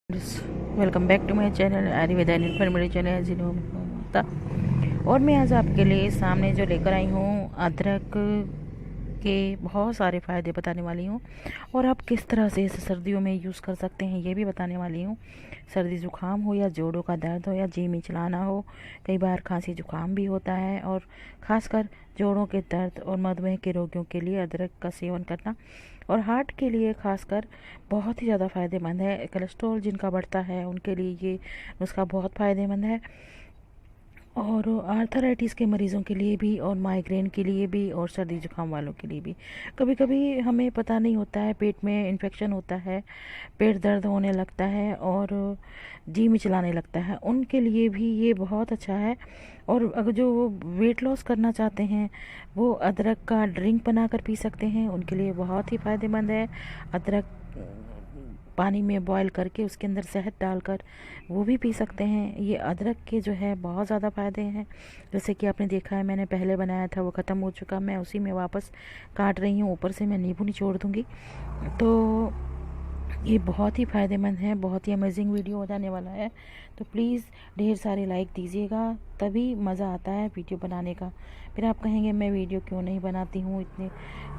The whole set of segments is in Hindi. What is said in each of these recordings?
Welcome back to my channel Ayurveda and informative channel जिन्हों ममता। और मैं आज आपके लिए सामने जो लेकर आई हूँ अदरक के बहुत सारे फ़ायदे बताने वाली हूँ और आप किस तरह से इसे सर्दियों में यूज़ कर सकते हैं ये भी बताने वाली हूँ। सर्दी ज़ुकाम हो या जोड़ों का दर्द हो या जी मिचलाना हो, कई बार खांसी ज़ुकाम भी होता है और ख़ासकर जोड़ों के दर्द और मधुमेह के रोगियों के लिए अदरक का सेवन करना और हार्ट के लिए खासकर बहुत ही ज़्यादा फ़ायदेमंद है। कोलेस्ट्रॉल जिनका बढ़ता है उनके लिए ये नुस्खा बहुत फ़ायदेमंद है और आर्थराइटिस के मरीज़ों के लिए भी और माइग्रेन के लिए भी और सर्दी जुकाम वालों के लिए भी। कभी कभी हमें पता नहीं होता है, पेट में इन्फेक्शन होता है, पेट दर्द होने लगता है और जी मिचलाने लगता है, उनके लिए भी ये बहुत अच्छा है। और अगर जो वेट लॉस करना चाहते हैं वो अदरक का ड्रिंक बनाकर पी सकते हैं, उनके लिए बहुत ही फ़ायदेमंद है। अदरक पानी में बॉईल करके उसके अंदर शहद डालकर वो भी पी सकते हैं। ये अदरक के जो है बहुत ज़्यादा फ़ायदे हैं। जैसे कि आपने देखा है, मैंने पहले बनाया था वो ख़त्म हो चुका, मैं उसी में वापस काट रही हूँ। ऊपर से मैं नींबू निचोड़ दूँगी। तो ये बहुत ही फ़ायदेमंद है, बहुत ही अमेजिंग वीडियो हो जाने वाला है। तो प्लीज़ ढेर सारे लाइक दीजिएगा, तभी मज़ा आता है वीडियो बनाने का। फिर आप कहेंगे मैं वीडियो क्यों नहीं बनाती हूँ, इतने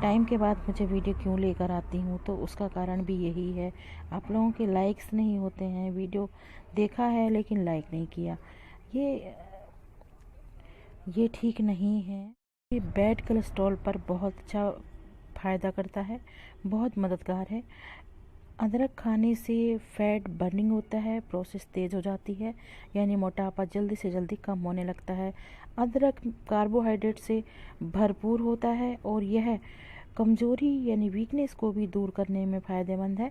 टाइम के बाद मुझे वीडियो क्यों लेकर आती हूँ। तो उसका कारण भी यही है, आप लोगों के लाइक्स नहीं होते हैं। वीडियो देखा है लेकिन लाइक नहीं किया, ये ठीक नहीं है। ये बैड कोलेस्ट्रॉल पर बहुत अच्छा फ़ायदा करता है, बहुत मददगार है। अदरक खाने से फैट बर्निंग होता है, प्रोसेस तेज़ हो जाती है, यानी मोटापा जल्दी से जल्दी कम होने लगता है। अदरक कार्बोहाइड्रेट से भरपूर होता है और यह कमज़ोरी यानी वीकनेस को भी दूर करने में फ़ायदेमंद है।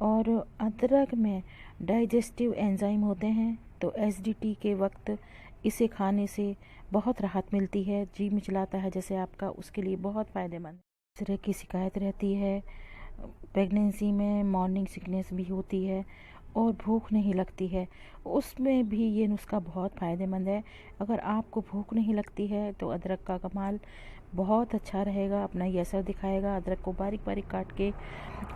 और अदरक में डाइजेस्टिव एंजाइम होते हैं, तो एसिडिटी के वक्त इसे खाने से बहुत राहत मिलती है। जी मिचलाता है जैसे आपका, उसके लिए बहुत फ़ायदेमंद है। इस तरह की शिकायत रहती है, प्रेगनेंसी में मॉर्निंग सिकनेस भी होती है और भूख नहीं लगती है, उसमें भी ये नुस्खा बहुत फ़ायदेमंद है। अगर आपको भूख नहीं लगती है तो अदरक का कमाल बहुत अच्छा रहेगा, अपना ये असर दिखाएगा। अदरक को बारीक बारीक काट के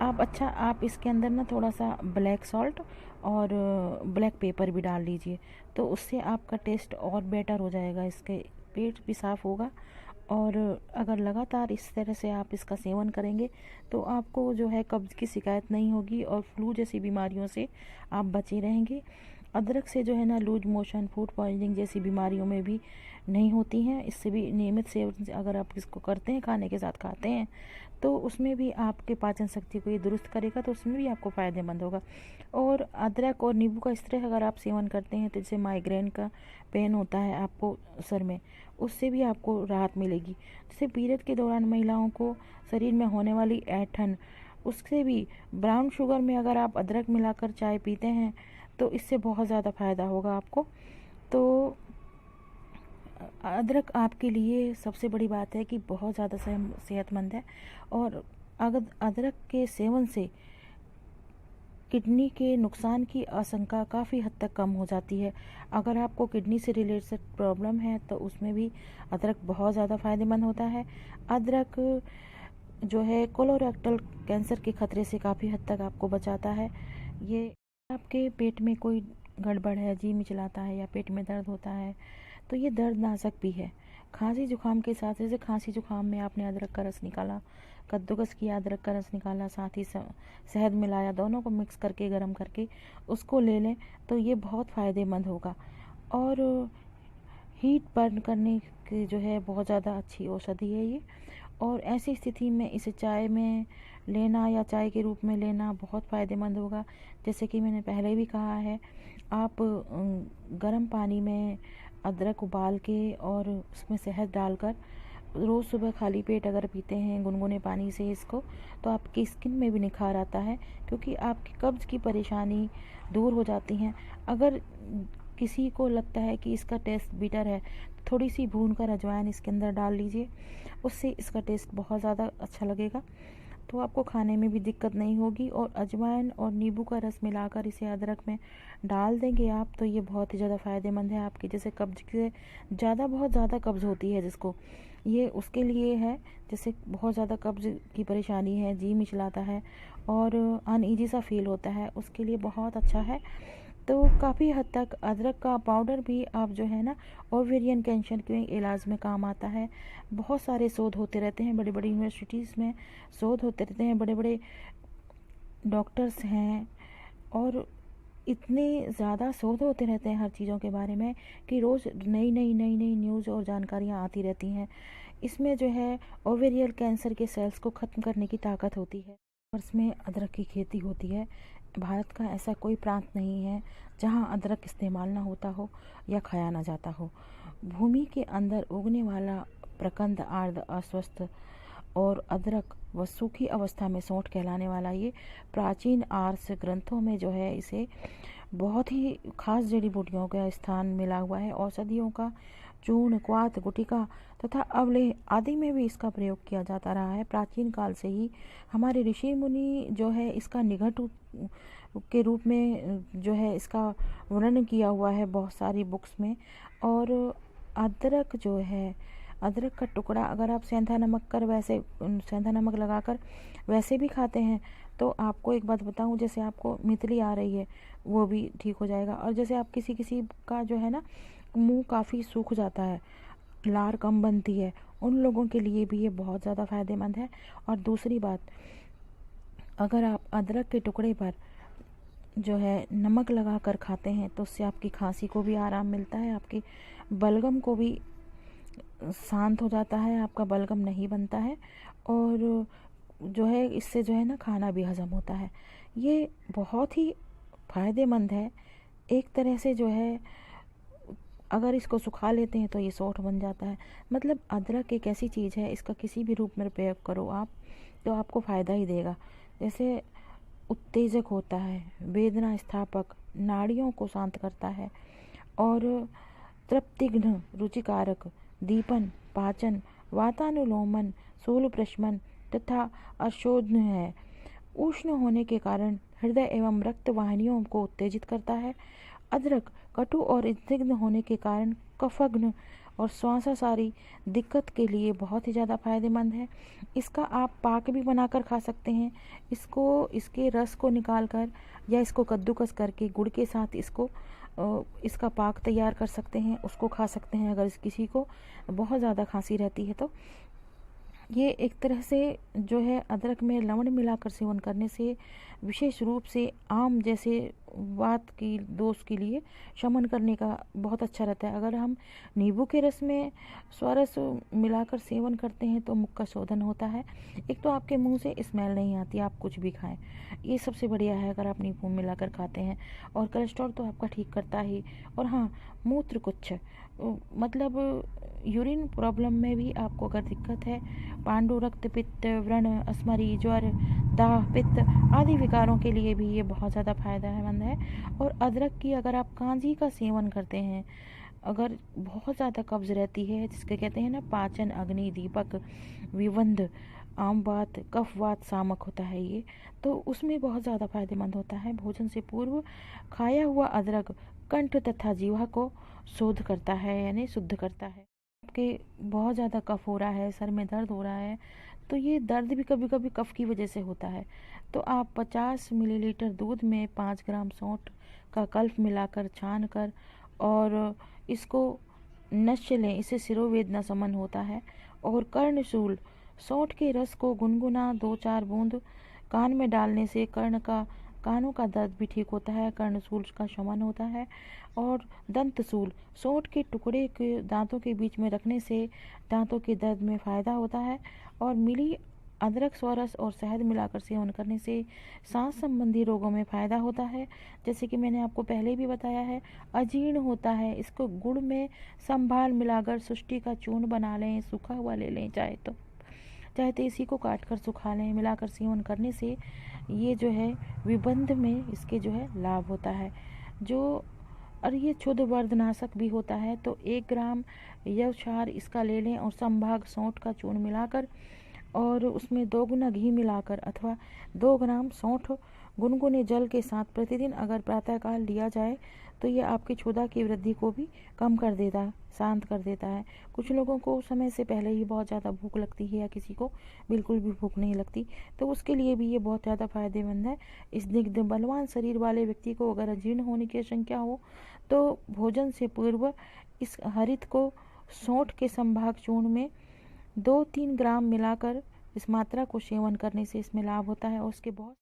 आप इसके अंदर ना थोड़ा सा ब्लैक सॉल्ट और ब्लैक पेपर भी डाल लीजिए, तो उससे आपका टेस्ट और बेटर हो जाएगा, इसके पेट भी साफ़ होगा। और अगर लगातार इस तरह से आप इसका सेवन करेंगे तो आपको जो है कब्ज़ की शिकायत नहीं होगी और फ्लू जैसी बीमारियों से आप बचे रहेंगे। अदरक से जो है ना लूज मोशन, फूड पॉइजनिंग जैसी बीमारियों में भी नहीं होती हैं। इससे भी नियमित सेवन से अगर आप इसको करते हैं, खाने के साथ खाते हैं, तो उसमें भी आपके पाचन शक्ति को ये दुरुस्त करेगा, तो उसमें भी आपको फ़ायदेमंद होगा। और अदरक और नींबू का इस तरह अगर आप सेवन करते हैं तो जैसे माइग्रेन का पेन होता है आपको सर में, उससे भी आपको राहत मिलेगी। जैसे पीरियड के दौरान महिलाओं को शरीर में होने वाली ऐंठन, उससे भी ब्राउन शुगर में अगर आप अदरक मिलाकर चाय पीते हैं तो इससे बहुत ज़्यादा फ़ायदा होगा आपको। तो अदरक आपके लिए सबसे बड़ी बात है कि बहुत ज़्यादा सेहतमंद है। और अगर अदरक के सेवन से किडनी के नुकसान की आशंका काफ़ी हद तक कम हो जाती है। अगर आपको किडनी से रिलेटेड प्रॉब्लम है तो उसमें भी अदरक बहुत ज़्यादा फ़ायदेमंद होता है। अदरक जो है कोलोरेक्टल कैंसर के खतरे से काफ़ी हद तक आपको बचाता है। ये आपके पेट में कोई गड़बड़ है, जी मिचलाता है या पेट में दर्द होता है, तो ये दर्दनाशक भी है। खांसी जुकाम के साथ, जैसे खांसी जुकाम में आपने अदरक का रस निकाला, कद्दूकस किया, अदरक का रस निकाला, साथ ही शहद मिलाया, दोनों को मिक्स करके गर्म करके उसको ले लें तो ये बहुत फ़ायदेमंद होगा। और हीट बर्न करने की जो है बहुत ज़्यादा अच्छी औषधि है ये। और ऐसी स्थिति में इसे चाय में लेना या चाय के रूप में लेना बहुत फ़ायदेमंद होगा। जैसे कि मैंने पहले भी कहा है, आप गर्म पानी में अदरक उबाल के और उसमें शहद डालकर रोज़ सुबह खाली पेट अगर पीते हैं गुनगुने पानी से इसको, तो आपकी स्किन में भी निखार आता है, क्योंकि आपकी कब्ज़ की परेशानी दूर हो जाती हैं। अगर किसी को लगता है कि इसका टेस्ट बिटर है, तो थोड़ी सी भून कर अजवाइन इसके अंदर डाल लीजिए, उससे इसका टेस्ट बहुत ज़्यादा अच्छा लगेगा, तो आपको खाने में भी दिक्कत नहीं होगी। और अजवाइन और नींबू का रस मिलाकर इसे अदरक में डाल देंगे आप, तो ये बहुत ही ज़्यादा फ़ायदेमंद है आपके जैसे कब्ज़ से ज़्यादा, बहुत ज़्यादा कब्ज़ होती है जिसको, ये उसके लिए है, जैसे बहुत ज़्यादा कब्ज़ की परेशानी है, जी मिचलाता है और अनईजी सा फील होता है, उसके लिए बहुत अच्छा है। तो काफ़ी हद तक अदरक का पाउडर भी आप जो है ना ओवेरियन कैंसर के इलाज में काम आता है। बहुत सारे शोध होते रहते हैं, बड़ी बड़ी यूनिवर्सिटीज़ में शोध होते रहते हैं, बड़े बड़े डॉक्टर्स हैं और इतने ज़्यादा शोध होते रहते हैं हर चीज़ों के बारे में कि रोज़ नई न्यूज़ और जानकारियाँ आती रहती हैं। इसमें जो है ओवेरियल कैंसर के सेल्स को ख़त्म करने की ताकत होती है और इसमें अदरक की खेती होती है। भारत का ऐसा कोई प्रांत नहीं है जहां अदरक इस्तेमाल ना होता हो या खाया ना जाता हो। भूमि के अंदर उगने वाला प्रकंद आर्द्र अस्वस्थ और अदरक व सूखी अवस्था में सौंठ कहलाने वाला ये प्राचीन आर्य ग्रंथों में जो है इसे बहुत ही खास जड़ी बूटियों का स्थान मिला हुआ है। औषधियों का चूर्ण, क्वाथ, गुटिका तथा अवलेह आदि में भी इसका प्रयोग किया जाता रहा है। प्राचीन काल से ही हमारे ऋषि मुनि जो है इसका निघंटु के रूप में जो है इसका वर्णन किया हुआ है बहुत सारी बुक्स में। और अदरक जो है, अदरक का टुकड़ा अगर आप सेंधा नमक लगाकर वैसे भी खाते हैं तो आपको एक बात बताऊं, जैसे आपको मितली आ रही है वो भी ठीक हो जाएगा। और जैसे आप किसी का जो है ना मुंह काफ़ी सूख जाता है, लार कम बनती है, उन लोगों के लिए भी ये बहुत ज़्यादा फ़ायदेमंद है। और दूसरी बात, अगर आप अदरक के टुकड़े पर जो है नमक लगा कर खाते हैं तो उससे आपकी खांसी को भी आराम मिलता है, आपकी बलगम को भी शांत हो जाता है, आपका बलगम नहीं बनता है और जो है इससे जो है ना खाना भी हजम होता है। ये बहुत ही फ़ायदेमंद है एक तरह से। जो है अगर इसको सुखा लेते हैं तो ये सौंठ बन जाता है। मतलब अदरक एक ऐसी चीज़ है, इसका किसी भी रूप में प्रयोग करो आप तो आपको फ़ायदा ही देगा। जैसे उत्तेजक होता है, वेदना स्थापक, नाड़ियों को शांत करता है और तृप्तिघ्न, रुचिकारक, दीपन, पाचन, वातानुलोमन, शूल प्रशमन तथा अशोधन है। उष्ण होने के कारण हृदय एवं रक्त वाहिनियों को उत्तेजित करता है। अदरक कटु और स्निग्ध होने के कारण कफघ्न और श्वासासारी दिक्कत के लिए बहुत ही ज़्यादा फायदेमंद है। इसका आप पाक भी बनाकर खा सकते हैं। इसके रस को निकाल कर या इसको कद्दूकस करके गुड़ के साथ इसका पाक तैयार कर सकते हैं, उसको खा सकते हैं अगर किसी को बहुत ज़्यादा खांसी रहती है तो। ये एक तरह से जो है अदरक में लवण मिलाकर सेवन करने से विशेष रूप से आम जैसे वात की दोष के लिए शमन करने का बहुत अच्छा रहता है। अगर हम नींबू के रस में स्वरस मिलाकर सेवन करते हैं तो मुख का शोधन होता है। एक तो आपके मुंह से स्मेल नहीं आती, आप कुछ भी खाएं, ये सबसे बढ़िया है अगर आप नींबू मिलाकर खाते हैं। और कोलेस्ट्रॉल तो आपका ठीक करता ही। और हाँ, मूत्र कुच्छ मतलब यूरिन प्रॉब्लम में भी आपको अगर दिक्कत है, पांडु, रक्त पित्त, व्रण, अस्मरी, ज्वर, दाह, पित्त आदि विकारों के लिए भी ये बहुत ज़्यादा फायदेमंद है। और अदरक की अगर आप कांजी का सेवन करते हैं, अगर बहुत ज़्यादा कब्ज रहती है, जिसके कहते हैं ना पाचन अग्नि दीपक विवंध आमवात कफवात सामक होता है ये, तो उसमें बहुत ज़्यादा फायदेमंद होता है। भोजन से पूर्व खाया हुआ अदरक कंठ तथा जीवा को शोध करता है, यानी शुद्ध करता है। आपके बहुत ज़्यादा कफ हो रहा है, सर में दर्द हो रहा है, तो ये दर्द भी कभी कभी कफ की वजह से होता है, तो आप 50 मिलीलीटर दूध में 5 ग्राम सौंठ का कल्प मिलाकर छान कर और इसको नश्य लें, इससे सिरोवेदना शमन होता है। और कर्णशूल, सौंठ के रस को गुनगुना 2-4 बूंद कान में डालने से कानों का दर्द भी ठीक होता है, कर्णशूल का शमन होता है। और दंतशूल, सौंठ के टुकड़े के दांतों के बीच में रखने से दांतों के दर्द में फ़ायदा होता है। और मिली अदरक, स्वरस और शहद मिलाकर सेवन करने से सांस संबंधी रोगों में फ़ायदा होता है। जैसे कि मैंने आपको पहले भी बताया है, अजीर्ण होता है, इसको गुड़ में संभाल मिलाकर सुष्टि का चूर्ण बना लें, सूखा हुआ ले लें, चाहे तो इसी को काट कर सुखा लें, मिलाकर सेवन करने से ये जो है विबंध में इसके जो है लाभ होता है। और ये क्षुद्र वर्धनाशक भी होता है। तो 1 ग्राम यवक्षार इसका ले लें और संभाग सौंठ का चूर्ण मिलाकर और उसमें 2 गुना घी मिलाकर अथवा 2 ग्राम सौंठ गुनगुने जल के साथ प्रतिदिन अगर प्रातःकाल लिया जाए तो ये आपकी क्षुधा की वृद्धि को भी कम कर देता है, शांत कर देता है। कुछ लोगों को समय से पहले ही बहुत ज़्यादा भूख लगती है या किसी को बिल्कुल भी भूख नहीं लगती, तो उसके लिए भी ये बहुत ज़्यादा फायदेमंद है। स्निग्ध बलवान शरीर वाले व्यक्ति को अगर अजीर्ण होने की आशंका हो तो भोजन से पूर्व इस हरित को सौंठ के संभाग चूर्ण में 2-3 ग्राम मिलाकर इस मात्रा को सेवन करने से इसमें लाभ होता है और उसके बहुत